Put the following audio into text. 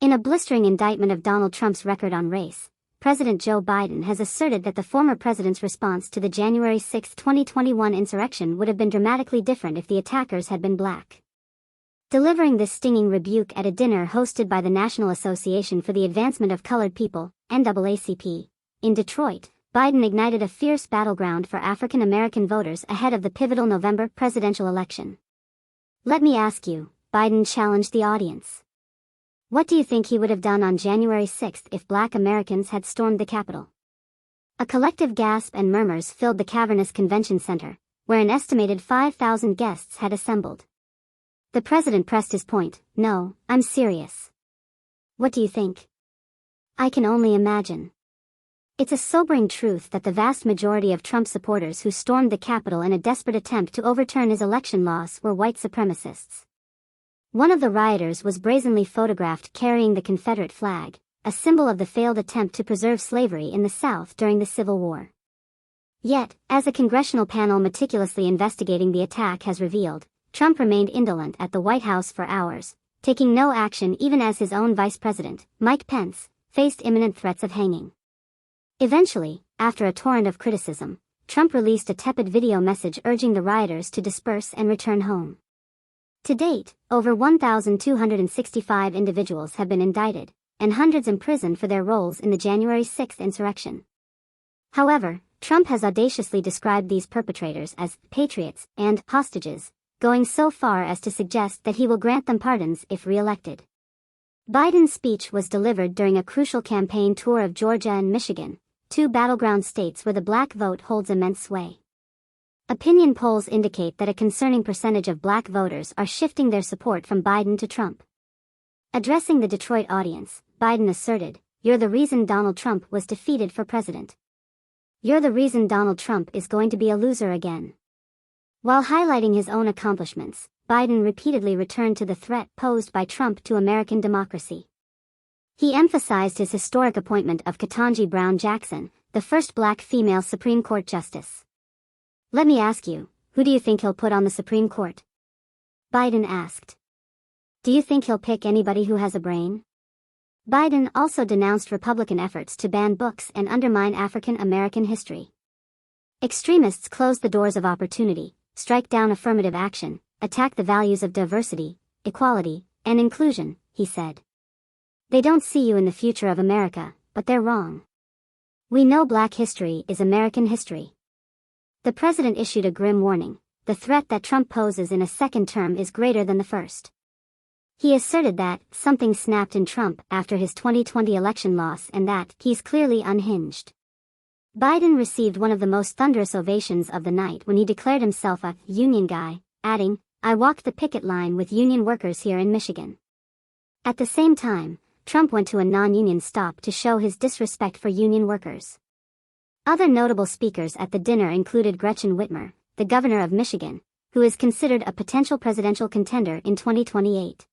In a blistering indictment of Donald Trump's record on race, President Joe Biden has asserted that the former president's response to the January 6, 2021 insurrection would have been dramatically different if the attackers had been black. Delivering this stinging rebuke at a dinner hosted by the National Association for the Advancement of Colored People, NAACP, in Detroit, Biden ignited a fierce battleground for African American voters ahead of the pivotal November presidential election. "Let me ask you," Biden challenged the audience. "What do you think he would have done on January 6 if black Americans had stormed the Capitol?" A collective gasp and murmurs filled the cavernous convention center, where an estimated 5,000 guests had assembled. The president pressed his point. "No, I'm serious." "What do you think?" "I can only imagine." It's a sobering truth that the vast majority of Trump supporters who stormed the Capitol in a desperate attempt to overturn his election laws were white supremacists. One of the rioters was brazenly photographed carrying the Confederate flag, a symbol of the failed attempt to preserve slavery in the South during the Civil War. Yet, as a congressional panel meticulously investigating the attack has revealed, Trump remained indolent at the White House for hours, taking no action even as his own vice president, Mike Pence, faced imminent threats of hanging. Eventually, after a torrent of criticism, Trump released a tepid video message urging the rioters to disperse and return home. To date, over 1,265 individuals have been indicted, and hundreds imprisoned for their roles in the January 6 insurrection. However, Trump has audaciously described these perpetrators as patriots and hostages, going so far as to suggest that he will grant them pardons if re-elected. Biden's speech was delivered during a crucial campaign tour of Georgia and Michigan, two battleground states where the black vote holds immense sway. Opinion polls indicate that a concerning percentage of black voters are shifting their support from Biden to Trump. Addressing the Detroit audience, Biden asserted, "You're the reason Donald Trump was defeated for president. You're the reason Donald Trump is going to be a loser again." While highlighting his own accomplishments, Biden repeatedly returned to the threat posed by Trump to American democracy. He emphasized his historic appointment of Ketanji Brown Jackson, the first black female Supreme Court justice. "Let me ask you, who do you think he'll put on the Supreme Court?" Biden asked. "Do you think he'll pick anybody who has a brain?" Biden also denounced Republican efforts to ban books and undermine African American history. "Extremists close the doors of opportunity, strike down affirmative action, attack the values of diversity, equality, and inclusion," he said. "They don't see you in the future of America, but they're wrong. We know black history is American history." The president issued a grim warning: the threat that Trump poses in a second term is greater than the first. He asserted that something snapped in Trump after his 2020 election loss and that he's clearly unhinged. Biden received one of the most thunderous ovations of the night when he declared himself a union guy, adding, "I walked the picket line with union workers here in Michigan." At the same time, Trump went to a non-union stop to show his disrespect for union workers. Other notable speakers at the dinner included Gretchen Whitmer, the governor of Michigan, who is considered a potential presidential contender in 2028.